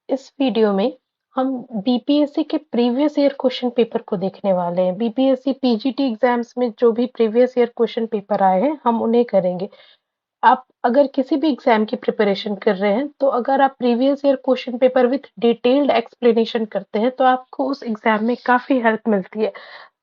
इस वीडियो में हम बीपीएससी के प्रीवियस ईयर क्वेश्चन पेपर को देखने वाले हैं। बीपीएससी पीजीटी एग्जाम्स में जो भी प्रीवियस ईयर क्वेश्चन पेपर आए हैं हम उन्हें करेंगे। आप अगर किसी भी एग्जाम की प्रिपरेशन कर रहे हैं तो अगर आप previous year question paper with detailed explanation करते हैं तो आपको उस एग्जाम में काफी हेल्प मिलती है।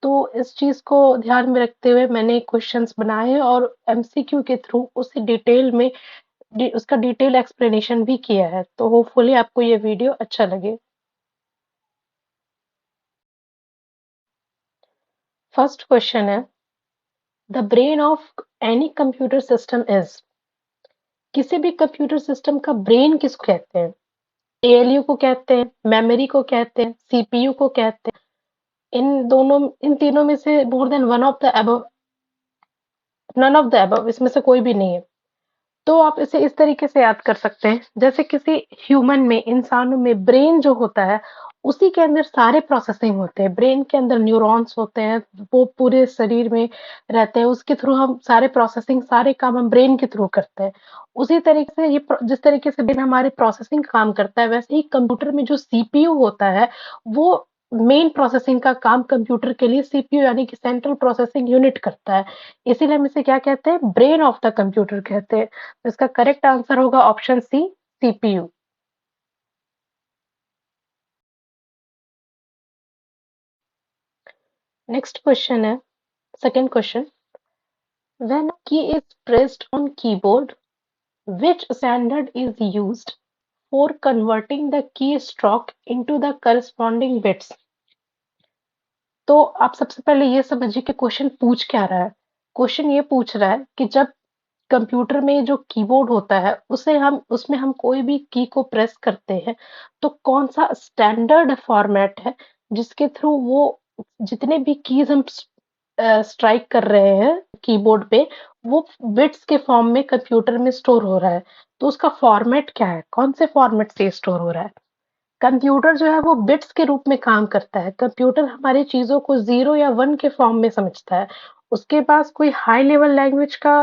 तो इस चीज को ध्यान में रखते हुए मैंने क्वेश्चंस बनाए हैं और एमसीक्यू के थ्रू उसी डिटेल में उसका डिटेल एक्सप्लेनेशन भी किया है। तो होपफुली आपको ये वीडियो अच्छा लगे। फर्स्ट क्वेश्चन है, the brain of any computer system is. किसी भी कंप्यूटर सिस्टम का ब्रेन किसको कहते हैं? एएलयू को कहते हैं, मेमोरी को कहते हैं, सीपीयू को कहते हैं। इन तीनों में से more than one of the above, none of the above, इसमें से कोई भी नहीं है। तो आप इसे इस तरीके से याद कर सकते हैं, जैसे किसी ह्यूमन में, इंसानों में ब्रेन जो होता है उसी के अंदर सारे प्रोसेसिंग होते हैं। ब्रेन के अंदर न्यूरॉन्स होते हैं, वो पूरे शरीर में रहते हैं, उसके थ्रू हम सारे प्रोसेसिंग, सारे काम हम ब्रेन के थ्रू करते हैं। उसी तरीके से जिस तरीके से ब्रेन हमारे प्रोसेसिंग काम करता है, वैसे ही कंप्यूटर में जो सीपीयू होता है वो मेन प्रोसेसिंग का काम कंप्यूटर के लिए सीपीयू यानी कि सेंट्रल प्रोसेसिंग यूनिट करता है। इसीलिए हम इसे क्या कहते हैं? ब्रेन ऑफ द कंप्यूटर कहते हैं। तो इसका करेक्ट आंसर होगा option C, CPU. Next question है, second question, when key is pressed on keyboard which standard is used for converting the keystroke into the corresponding bits? तो आप सबसे पहले ये समझिए कि क्वेश्चन पूछ क्या रहा है। क्वेश्चन ये पूछ रहा है कि जब कंप्यूटर में जो कीबोर्ड होता है उसे हम उसमें हम कोई भी की को प्रेस करते हैं तो कौन सा स्टैंडर्ड फॉर्मेट है जिसके थ्रू वो जितने भी कीज हम स्ट्राइक कर रहे हैं कीबोर्ड पे वो बिट्स के फॉर्म में कंप्यूटर में स्टोर हो रहा है। तो उसका फॉर्मेट क्या है, कौन से फॉर्मेट से स्टोर हो रहा है? कंप्यूटर जो है वो बिट्स के रूप में काम करता है। कंप्यूटर हमारी चीजों को 0 या 1 के फॉर्म में समझता है। उसके पास कोई हाई लेवल लैंग्वेज का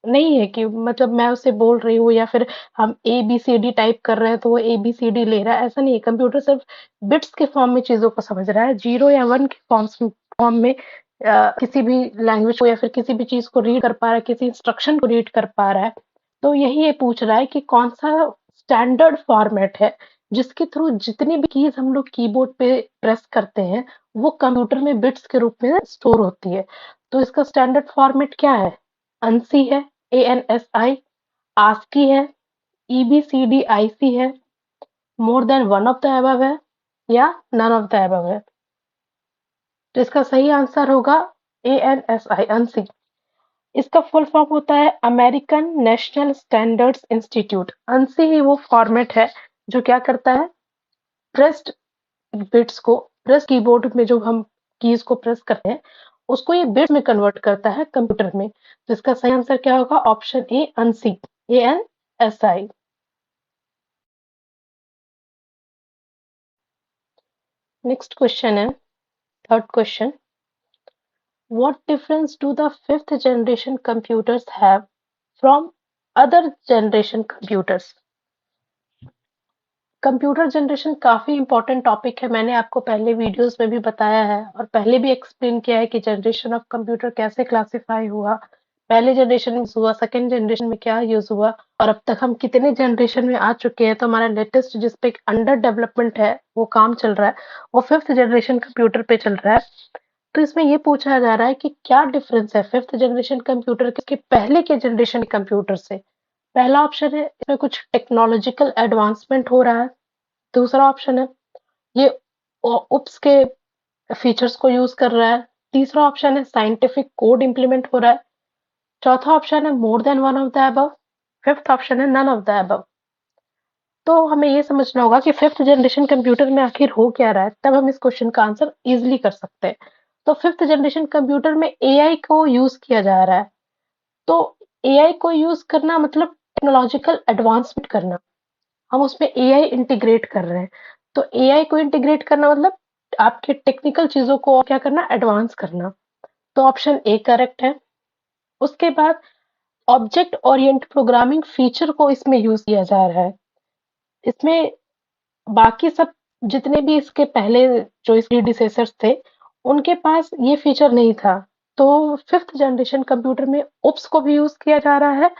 नहीं है कि मतलब मैं उसे बोल रही हूँ या फिर हम A B C D type कर रहे हैं तो वो ए बी सी डी ले रहा है, ऐसा नहीं है। कंप्यूटर सिर्फ बिट्स के फॉर्म में चीजों को समझ रहा है, 0 या 1 के फॉर्म में किसी भी लैंग्वेज को या फिर किसी भी चीज को रीड कर पा रहा है, किसी इंस्ट्रक्शन को रीड कर पा रहा है। तो यही ये पूछ रहा है कि कौन सा स्टैंडर्ड फॉर्मेट है जिसके थ्रू जितनी भी कीज हम लोग कीबोर्ड पे प्रेस करते हैं वो कंप्यूटर में बिट्स के रूप में स्टोर होती है। तो इसका स्टैंडर्ड फॉर्मेट क्या है? ANSI है, ANSI, ASCII है, EBCDIC है, मोर than one of the above है या नन ऑफ द अबव है। तो इसका सही आंसर होगा ANSI, ANSI। इसका फुल फॉर्म होता है American national standards institute. ANSI ही वो फॉर्मेट है जो क्या करता है, प्रेस्ड बिट्स को, प्रेस कीबोर्ड में जो हम कीज को प्रेस करते हैं उसको ये बिट्स में कन्वर्ट करता है कंप्यूटर में। तो इसका सही आंसर क्या होगा? Option A, ANSI, ANSI। Next question है, third question, what difference do the fifth generation computers have from other generation computers? Computer generation काफी इंपॉर्टेंट टॉपिक है, मैंने आपको पहले वीडियोस में भी बताया है और पहले भी एक्सप्लेन किया है कि जनरेशन ऑफ कंप्यूटर कैसे क्लासिफाई हुआ, पहले जनरेशन में हुआ, सेकंड जनरेशन में क्या यूज हुआ और अब तक हम कितने जनरेशन में आ चुके हैं। तो हमारा लेटेस्ट जिस पे अंडर डेवलपमेंट है वो काम चल रहा है वो फिफ्थ जनरेशन कंप्यूटर पे चल रहा है। तो इसमें ये पूछा जा रहा है कि क्या डिफरेंस है फिफ्थ जनरेशन कंप्यूटर के पहले के जनरेशन कंप्यूटर से। पहला ऑप्शन है इसमें कुछ टेक्नोलॉजिकल एडवांसमेंट हो रहा है। दूसरा ऑप्शन है ये उप्स के फीचर्स को यूज कर रहा है। तीसरा ऑप्शन है साइंटिफिक कोड इंप्लीमेंट हो रहा है। चौथा ऑप्शन है मोर than one of the above. Fifth option है नन ऑफ द अबव। तो हमें ये समझना होगा कि फिफ्थ जनरेशन कंप्यूटर में आखिर हो क्या रहा है, तब हम इस क्वेश्चन का आंसर इजिली कर सकते हैं। तो फिफ्थ जनरेशन कंप्यूटर में एआई को यूज किया जा रहा है। तो एआई को यूज करना मतलब टेक्नोलॉजिकल एडवांसमेंट करना, हम उसमें एआई इंटीग्रेट कर रहे हैं। तो एआई को इंटीग्रेट करना मतलब आपके टेक्निकल चीजों को और क्या करना, एडवांस करना। तो ऑप्शन ए करेक्ट है। उसके बाद ऑब्जेक्ट ओरिएंटेड प्रोग्रामिंग फीचर को इसमें यूज किया जा रहा है। इसमें बाकी सब जितने भी इसके पहले जो इसके डिसेसर्स थे, उनके पास ये फीचर नहीं था। तो फिफ्थ जनरेशन कंप्यूटर में ओप्स को भी यूज किया जा रहा है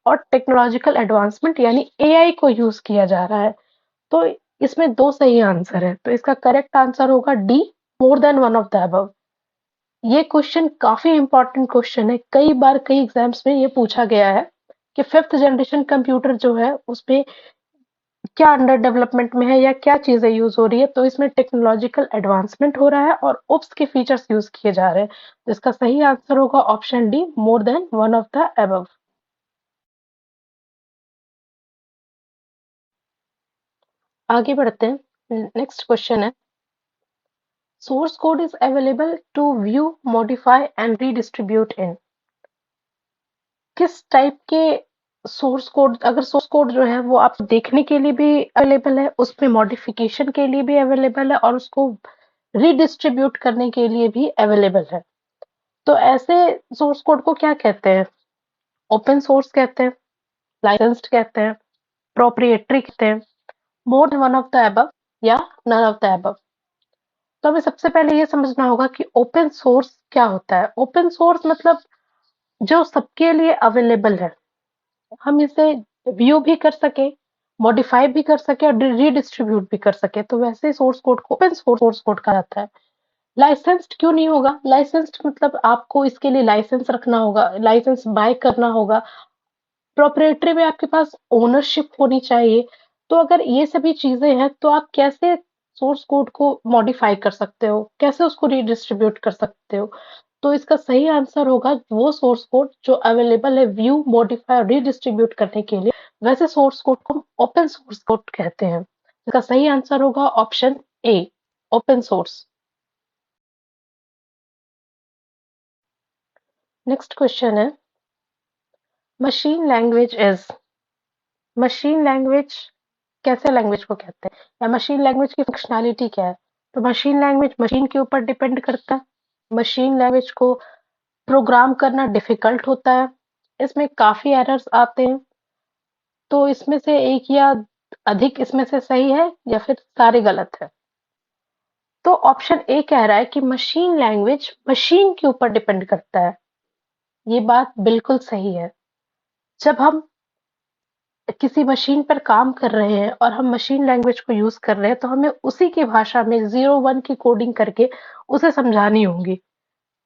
और टेक्नोलॉजिकल एडवांसमेंट यानी एआई को यूज किया जा रहा है। तो इसमें दो सही आंसर है, तो इसका करेक्ट आंसर होगा D, more than one of the above. ये क्वेश्चन काफी इंपॉर्टेंट क्वेश्चन है, कई बार कई एग्जाम्स में ये पूछा गया है कि फिफ्थ जनरेशन कंप्यूटर जो है उसमें क्या अंडर डेवलपमेंट में है या क्या चीजें यूज हो रही है। तो इसमें टेक्नोलॉजिकल एडवांसमेंट हो रहा है और ओप्स के फीचर्स यूज किए जा रहे हैं। तो इसका सही आंसर होगा option D, more than one of the above. आगे बढ़ते हैं, नेक्स्ट क्वेश्चन है, source code is available to view, modify and redistribute in. किस टाइप के सोर्स कोड, अगर सोर्स कोड जो है वो आप देखने के लिए भी अवेलेबल है, उसमें मॉडिफिकेशन के लिए भी अवेलेबल है और उसको रीडिस्ट्रीब्यूट करने के लिए भी अवेलेबल है, तो ऐसे सोर्स कोड को क्या कहते हैं? ओपन सोर्स कहते हैं, लाइसेंस्ड कहते हैं, प्रोप्रिएटरी कहते हैं, मोर than one of the above या नन ऑफ द अबव। तो हमें सबसे पहले ये समझना होगा कि ओपन सोर्स क्या होता है। ओपन सोर्स मतलब जो सबके लिए अवेलेबल है, हम इसे व्यू भी कर सके, मॉडिफाई भी कर सके और रीडिस्ट्रीब्यूट भी कर सके, तो वैसे सोर्स कोड को ओपन सोर्स कोड कहा जाता है। लाइसेंस्ड क्यों नहीं होगा? लाइसेंस्ड मतलब आपको इसके लिए लाइसेंस रखना होगा, लाइसेंस बाय करना होगा, प्रोप्राइटरी में आपके पास ओनरशिप होनी चाहिए। तो अगर ये सभी चीजें हैं तो आप कैसे सोर्स कोड को मॉडिफाई कर सकते हो, कैसे उसको रीडिस्ट्रीब्यूट कर सकते हो? तो इसका सही आंसर होगा वो सोर्स कोड जो अवेलेबल है व्यू, मॉडिफाई और रीडिस्ट्रीब्यूट करने के लिए, वैसे सोर्स कोड को हम ओपन सोर्स कोड कहते हैं। इसका सही आंसर होगा option A, open source. Next question है, machine language is, machine language कैसे लैंग्वेज को कहते हैं या मशीन लैंग्वेज की फंक्शनैलिटी क्या है? तो मशीन लैंग्वेज मशीन के ऊपर डिपेंड करता है। मशीन लैंग्वेज को प्रोग्राम करना डिफिकल्ट होता है, इसमें काफी एरर्स आते हैं। तो इसमें से एक या अधिक इसमें से सही है या फिर सारे गलत है? तो ऑप्शन ए कह रहा है कि मशीन लैंग्वेज मशीन के ऊपर डिपेंड करता है। ये बात बिल्कुल सही है। जब हम किसी मशीन पर काम कर रहे हैं और हम मशीन लैंग्वेज को यूज कर रहे हैं तो हमें उसी की भाषा में 0 1 की कोडिंग करके उसे समझानी होगी।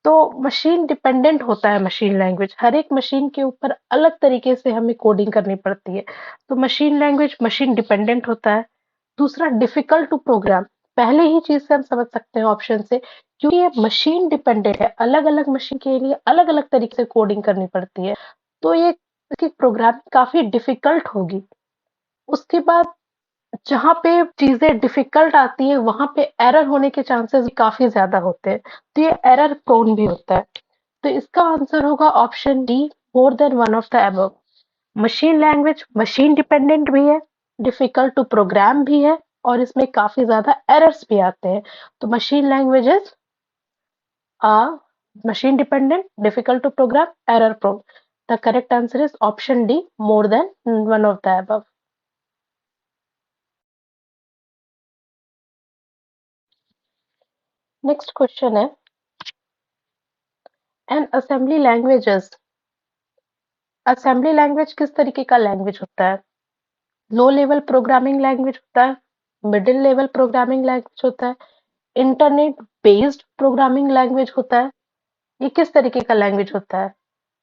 तो मशीन डिपेंडेंट होता है मशीन लैंग्वेज, हर एक मशीन के ऊपर अलग तरीके से हमें कोडिंग करनी पड़ती है। तो मशीन लैंग्वेज मशीन डिपेंडेंट होता है। दूसरा, डिफिकल्ट टू प्रोग्राम, पहले ही चीज से हम समझ सकते हैं ऑप्शन से, क्योंकि ये मशीन डिपेंडेंट है, अलग अलग मशीन के लिए अलग अलग तरीके से कोडिंग करनी पड़ती है। तो ये इसकी प्रोग्रामिंग काफी डिफिकल्ट होगी। उसके बाद जहाँ पे चीजें डिफिकल्ट आती है वहां पे एरर होने के चांसेस भी काफी ज्यादा होते हैं, तो ये एरर प्रोन भी होता है। तो इसका आंसर होगा option D, more than one of the above. Machine language machine dependent भी है, डिफिकल्ट टू प्रोग्राम भी है और इसमें काफी ज्यादा एरर्स भी आते हैं। तो machine languages are machine dependent, difficult to program, error prone. The correct answer is option D, more than one of the above. Next question है, an assembly languages, assembly language किस तरीके का लैंग्वेज होता है? लो लेवल प्रोग्रामिंग लैंग्वेज होता है, middle level programming language होता है, इंटरनेट बेस्ड प्रोग्रामिंग लैंग्वेज होता है, ये किस तरीके का लैंग्वेज होता है?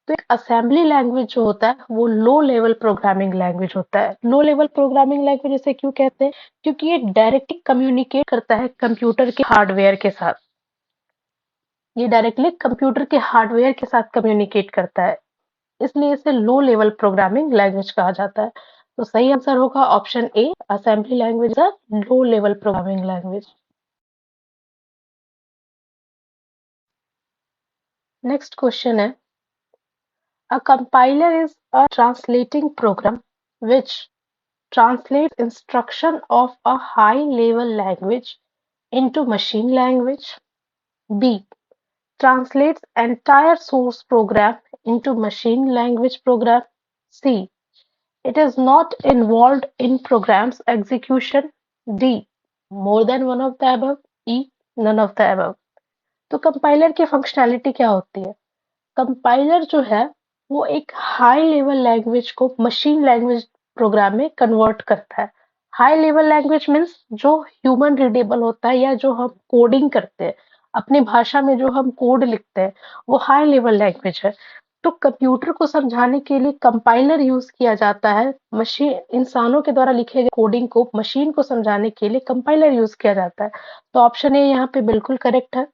तो एक असेंबली लैंग्वेज जो होता है वो लो लेवल प्रोग्रामिंग लैंग्वेज होता है। लो लेवल प्रोग्रामिंग लैंग्वेज इसे क्यों कहते हैं? क्योंकि ये डायरेक्टली कम्युनिकेट करता है कंप्यूटर के हार्डवेयर के साथ, ये डायरेक्टली कंप्यूटर के हार्डवेयर के साथ कम्युनिकेट करता है, इसलिए इसे लो लेवल प्रोग्रामिंग लैंग्वेज कहा जाता है। तो सही आंसर होगा ऑप्शन ए, assembly language low level programming language. Next question है, a compiler is a translating program which translates instruction of a high-level language into machine language. B. Translates entire source program into machine language program. C. It is not involved in program's execution. D more than one of the above, E none of the above. तो compiler की functionality क्या होती है? Compiler जो है वो एक high level language को मशीन लैंग्वेज प्रोग्राम में कन्वर्ट करता है। हाई लेवल लैंग्वेज मीन्स जो ह्यूमन रीडेबल होता है या जो हम कोडिंग करते हैं, अपनी भाषा में जो हम कोड लिखते हैं, वो हाई लेवल लैंग्वेज है। तो कंप्यूटर को समझाने के लिए कंपाइलर यूज किया जाता है। मशीन इंसानों के द्वारा लिखे गए कोडिंग को मशीन को समझाने के लिए कंपाइलर यूज किया जाता है। तो ऑप्शन ए यहाँ पे बिल्कुल करेक्ट है।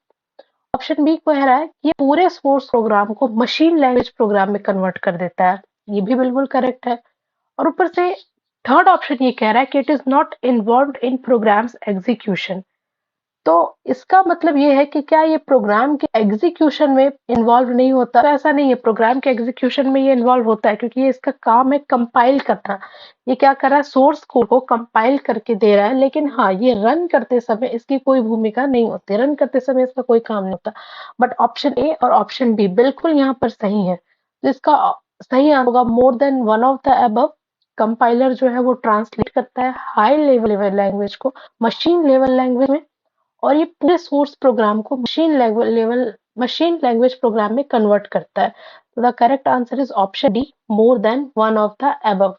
ऑप्शन बी कह रहा है कि ये पूरे सोर्स प्रोग्राम को मशीन लैंग्वेज प्रोग्राम में कन्वर्ट कर देता है। ये भी बिल्कुल करेक्ट है। और ऊपर से थर्ड ऑप्शन ये कह रहा है कि it is not involved in program's execution. तो इसका मतलब ये है कि क्या ये प्रोग्राम के एग्जीक्यूशन में इन्वॉल्व नहीं होता? तो ऐसा नहीं है, प्रोग्राम के एग्जीक्यूशन में ये इन्वॉल्व होता है क्योंकि ये इसका काम है कंपाइल करना। ये क्या कर रहा है? सोर्स कोड को कंपाइल करके दे रहा है, लेकिन हाँ, ये रन करते समय इसकी कोई भूमिका नहीं होती, रन करते समय इसका कोई काम नहीं होता। बट ऑप्शन ए और ऑप्शन बी बिल्कुल यहाँ पर सही है। तो इसका सही आंसर होगा more than one of the above. Compiler जो है वो ट्रांसलेट करता है हाई लेवल लैंग्वेज को मशीन लेवल लैंग्वेज में, और ये पूरे सोर्स प्रोग्राम को मशीन लैंग्वेज प्रोग्राम में कन्वर्ट करता है। तो the correct answer is option D more than one of the above.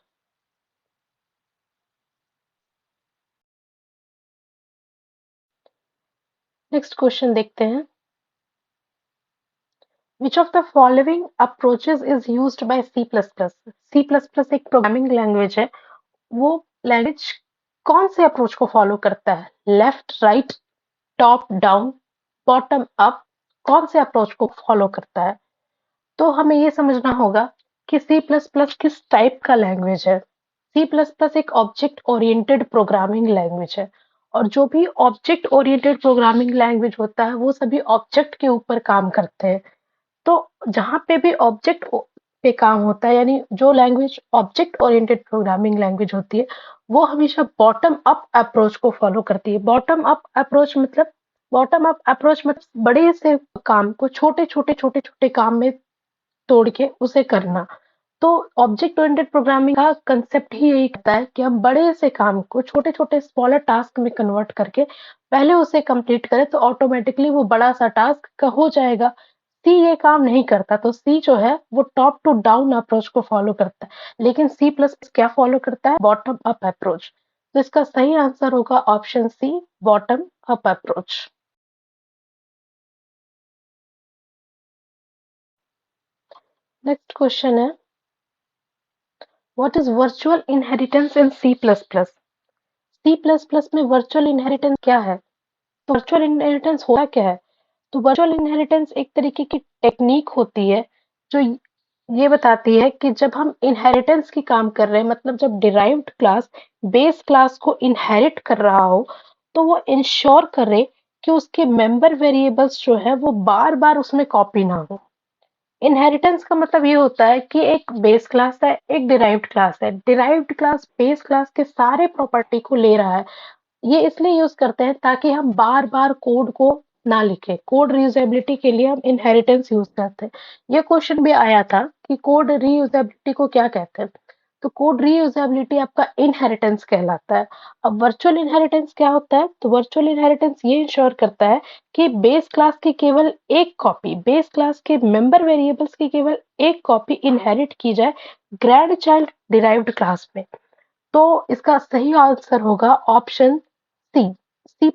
Next question देखते हैं। Which of the following approaches is used by C plus plus? C plus plus एक programming language है। वो language कौन से approach को follow करता है? Left, right, top down, bottom up, कौन से अप्रोच को फॉलो करता है? तो हमें ये समझना होगा कि सी प्लस प्लस किस टाइप का लैंग्वेज है। सी प्लस प्लस एक ऑब्जेक्ट ओरिएंटेड प्रोग्रामिंग लैंग्वेज है, और जो भी ऑब्जेक्ट ओरिएंटेड प्रोग्रामिंग लैंग्वेज होता है वो सभी ऑब्जेक्ट के ऊपर काम करते हैं। तो जहाँ पे भी ऑब्जेक्ट पे काम होता है, यानी जो language object oriented programming language होती है, वो हमेशा बॉटम अप अप्रोच को फॉलो करती है। बॉटम अप अप्रोच मतलब बड़े से काम को छोटे छोटे काम में तोड़ के उसे करना। तो ऑब्जेक्ट ओरिएंटेड प्रोग्रामिंग का कंसेप्ट ही यही कहता है कि हम बड़े से काम को छोटे छोटे स्मॉलर टास्क में कन्वर्ट करके पहले उसे कंप्लीट करें, तो ऑटोमेटिकली वो बड़ा सा टास्क का हो जाएगा। सी ये काम नहीं करता, तो सी जो है वो टॉप टू डाउन अप्रोच को फॉलो करता है, लेकिन सी प्लस क्या फॉलो करता है? Bottom up approach. तो इसका सही आंसर होगा option C, bottom up approach. Next question है, what is virtual inheritance in C plus plus? C plus plus में वर्चुअल इनहेरिटेंस क्या है? तो वर्चुअल इनहेरिटेंस होता क्या है? तो वर्चुअल इनहेरिटेंस एक तरीके की टेक्निक होती है जो ये बताती है कि जब हम इनहेरिटेंस की काम कर रहे हैं, मतलब जब डिराइव्ड क्लास बेस क्लास को इनहेरिट कर रहा हो, तो वो इंश्योर करे कि उसके मेंबर वेरिएबल्स जो है वो बार बार उसमें कॉपी ना हो। इनहेरिटेंस का मतलब ये होता है कि एक बेस क्लास है, एक डिराइव्ड क्लास है। डिराइव्ड क्लास बेस क्लास के सारे प्रॉपर्टी को ले रहा है। ये इसलिए यूज करते हैं ताकि हम बार बार कोड को ना लिखे। कोड रीयूजेबिलिटी के लिए हम इनहेरिटेंस यूज करते हैं। ये क्वेश्चन भी आया था कि कोड रीयूजेबिलिटी को क्या कहते हैं। तो कोड रीयूजेबिलिटी आपका इनहेरिटेंस कहलाता है। अब वर्चुअल इनहेरिटेंस क्या होता है? तो वर्चुअल इनहेरिटेंस ये इंश्योर करता है कि बेस क्लास की केवल एक कॉपी, बेस क्लास के मेंबर वेरिएबल्स की केवल एक कॉपी इनहेरिट की जाए ग्रैंड चाइल्ड डिराइव्ड क्लास में। तो इसका सही आंसर होगा option C, C++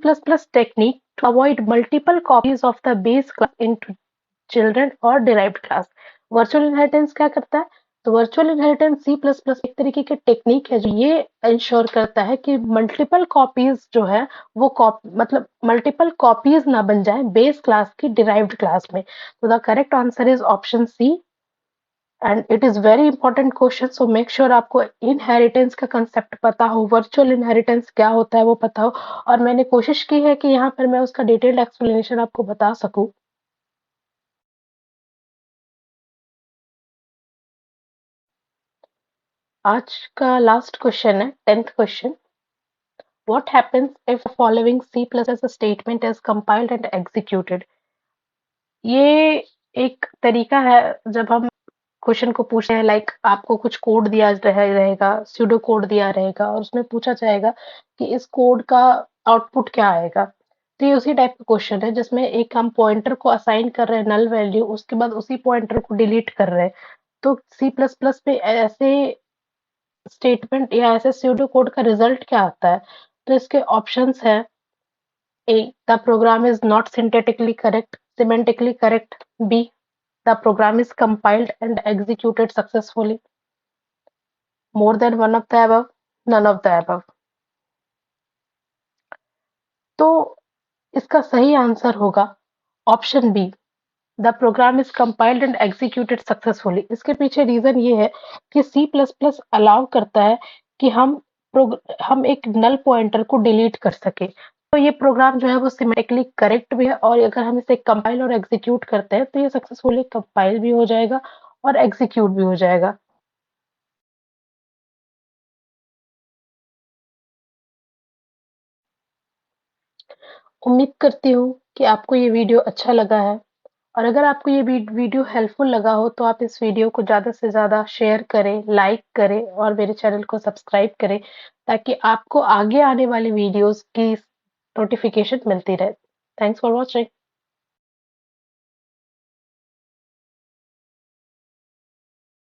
technique to avoid multiple copies of the base class into children or derived class। Virtual inheritance क्या करता है? तो virtual inheritance C plus plus एक तरीके की टेक्निक है जो ये इंश्योर करता है कि मल्टीपल कॉपीज जो है वो मतलब मल्टीपल कॉपीज ना बन जाए बेस क्लास की डिराइव्ड क्लास में। तो the correct answer is option C, and it is very important question. So make sure आपको इनहेरिटेंस का कंसेप्ट पता हो, वर्चुअल इनहेरिटेंस क्या होता है वो पता हो, और मैंने कोशिश की है कि यहाँ पर मैं उसका डिटेल्ड एक्सप्लेनेशन आपको बता सकूं। आज का लास्ट क्वेश्चन है 10th question. What happens if following C plus S statement is compiled and executed? ये एक तरीका है जब हम क्वेश्चन को पूछ रहे हैं, लाइक आपको कुछ कोड दिया रहेगा, स्यूडो कोड दिया रहेगा और उसमें पूछा जाएगा कि इस कोड का आउटपुट क्या आएगा। तो ये उसी टाइप का क्वेश्चन है जिसमें एक हम पॉइंटर को असाइन कर रहे हैं नल वैल्यू, उसके बाद उसी पॉइंटर को डिलीट कर रहे हैं। तो सी प्लस प्लस पे ऐसे स्टेटमेंट या ऐसे स्यूडो कोड का रिजल्ट क्या आता है? तो इसके ऑप्शंस है: A, the program is not syntactically correct, semantically correct. B, the program is compiled and executed successfully. More than one of the above, none of the above. तो इसका सही आंसर होगा option B, the program is compiled and executed successfully. इसके पीछे reason ये है कि सी plus plus allow करता है कि हम एक नल पॉइंटर को डिलीट कर सके। तो ये प्रोग्राम जो है वो सिमेट्रिकली करेक्ट भी है, और अगर हम इसे कंपाइल और एग्जीक्यूट करते हैं तो ये सक्सेसफुली कंपाइल भी हो जाएगा और एग्जीक्यूट भी हो जाएगा। उम्मीद करती हूँ कि आपको ये वीडियो अच्छा लगा है, और अगर आपको ये वीडियो हेल्पफुल लगा हो तो आप इस वीडियो को ज़्यादा से ज़्यादा शेयर करें, लाइक करें और मेरे चैनल को सब्सक्राइब करें, ताकि आपको आगे आने वाली वीडियोस की नोटिफिकेशन मिलती रहे। Thanks for watching.